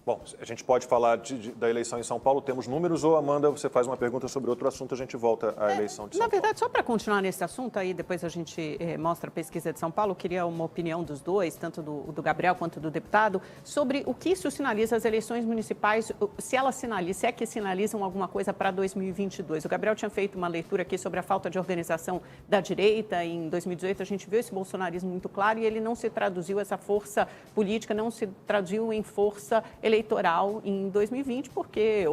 Bom, a gente pode falar da eleição em São Paulo, temos números, ou Amanda, você faz uma pergunta sobre outro assunto, a gente volta à eleição de São Paulo. Na verdade, só para continuar nesse assunto, aí depois a gente mostra a pesquisa de São Paulo, eu queria uma opinião dos dois, tanto do Gabriel quanto do deputado, sobre o que isso sinaliza as eleições municipais, se é que sinalizam alguma coisa para 2022. O Gabriel tinha feito uma leitura aqui sobre a falta de organização da direita. Em 2018 a gente viu esse bolsonarismo muito claro e ele não se traduziu, essa força política não se traduziu em força eleitoral em 2020, porque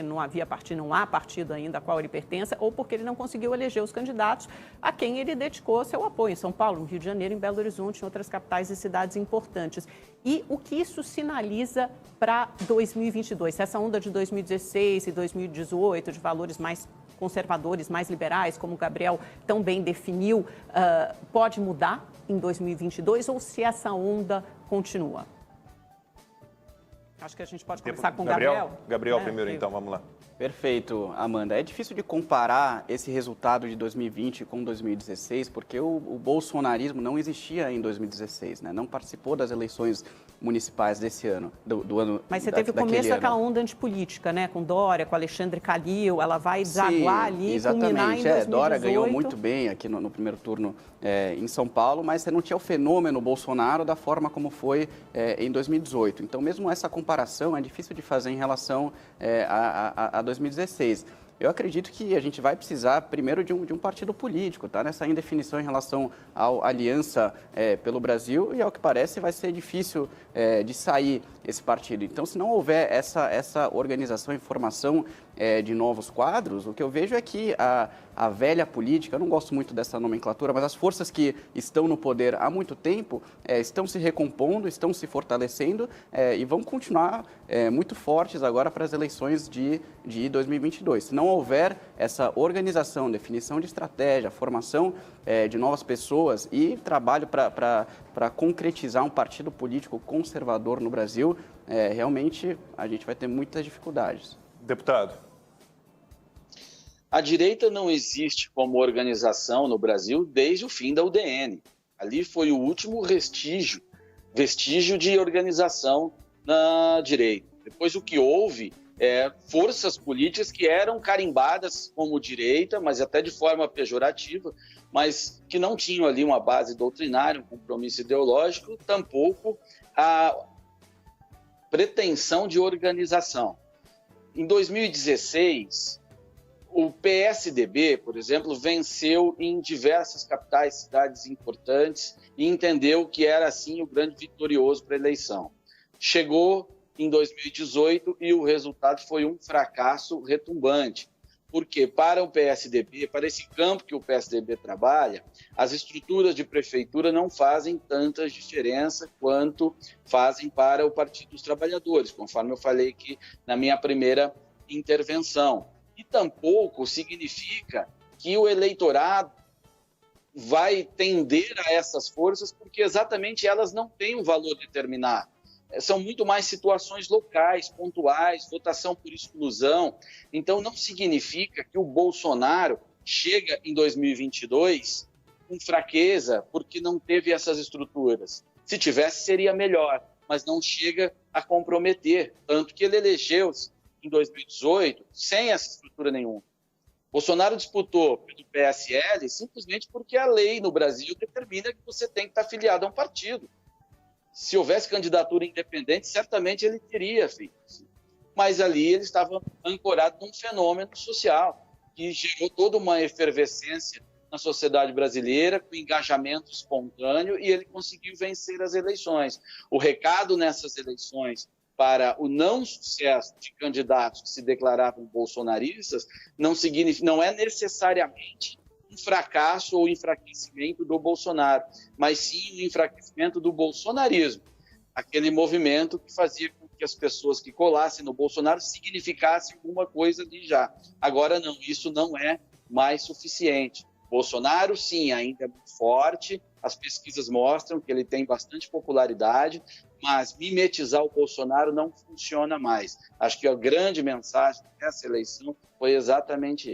não há partido ainda a qual ele pertença, ou porque ele não conseguiu eleger os candidatos a quem ele dedicou seu apoio, em São Paulo, no Rio de Janeiro, em Belo Horizonte, em outras capitais e cidades importantes. E o que isso sinaliza para 2022? Se essa onda de 2016 e 2018, de valores mais conservadores, mais liberais, como o Gabriel tão bem definiu, pode mudar em 2022, ou se essa onda continua? Acho que a gente pode começar com o Gabriel. Gabriel primeiro, então, vamos lá. Perfeito, Amanda. É difícil de comparar esse resultado de 2020 com 2016, porque o bolsonarismo não existia em 2016, né? Não participou das eleições municipais desse ano, do ano. Mas você teve o começo daquela onda antipolítica, né? Com Dória, com Alexandre Calil, ela vai desaguar ali, culminar em 2018. Dória ganhou muito bem aqui no primeiro turno em São Paulo, mas você não tinha o fenômeno Bolsonaro da forma como foi em 2018. Então, mesmo essa comparação é difícil de fazer em relação a 2016. Eu acredito que a gente vai precisar, primeiro, de um partido político, tá? Nessa indefinição em relação à aliança pelo Brasil, e ao que parece vai ser difícil de sair esse partido. Então, se não houver essa organização e formação de novos quadros, o que eu vejo é que a velha política, eu não gosto muito dessa nomenclatura, mas as forças que estão no poder há muito tempo estão se recompondo, estão se fortalecendo e vão continuar muito fortes agora para as eleições de 2022. Se não houver essa organização, definição de estratégia, formação de novas pessoas e trabalho para concretizar um partido político conservador no Brasil, realmente a gente vai ter muitas dificuldades. Deputado. A direita não existe como organização no Brasil desde o fim da UDN. Ali foi o último vestígio de organização na direita. Depois o que houve forças políticas que eram carimbadas como direita, mas até de forma pejorativa, mas que não tinham ali uma base doutrinária, um compromisso ideológico, tampouco a pretensão de organização. Em 2016, o PSDB, por exemplo, venceu em diversas capitais, cidades importantes e entendeu que era, assim, o grande vitorioso para a eleição. Chegou em 2018 e o resultado foi um fracasso retumbante. Porque para o PSDB, para esse campo que o PSDB trabalha, as estruturas de prefeitura não fazem tanta diferença quanto fazem para o Partido dos Trabalhadores, conforme eu falei aqui na minha primeira intervenção. E tampouco significa que o eleitorado vai tender a essas forças, porque exatamente elas não têm um valor determinado. São muito mais situações locais, pontuais, votação por exclusão. Então, não significa que o Bolsonaro chega em 2022 com fraqueza porque não teve essas estruturas. Se tivesse, seria melhor, mas não chega a comprometer. Tanto que ele elegeu-se em 2018 sem essa estrutura nenhuma. Bolsonaro disputou pelo PSL simplesmente porque a lei no Brasil determina que você tem que estar afiliado a um partido. Se houvesse candidatura independente, certamente ele teria feito isso. Mas ali ele estava ancorado num fenômeno social que gerou toda uma efervescência na sociedade brasileira, com engajamento espontâneo, e ele conseguiu vencer as eleições. O recado nessas eleições para o não sucesso de candidatos que se declaravam bolsonaristas não é necessariamente um fracasso ou enfraquecimento do Bolsonaro, mas sim um enfraquecimento do bolsonarismo, aquele movimento que fazia com que as pessoas que colassem no Bolsonaro significassem alguma coisa ali já. Agora não, isso não é mais suficiente. Bolsonaro, sim, ainda é muito forte, as pesquisas mostram que ele tem bastante popularidade, mas mimetizar o Bolsonaro não funciona mais. Acho que a grande mensagem dessa eleição foi exatamente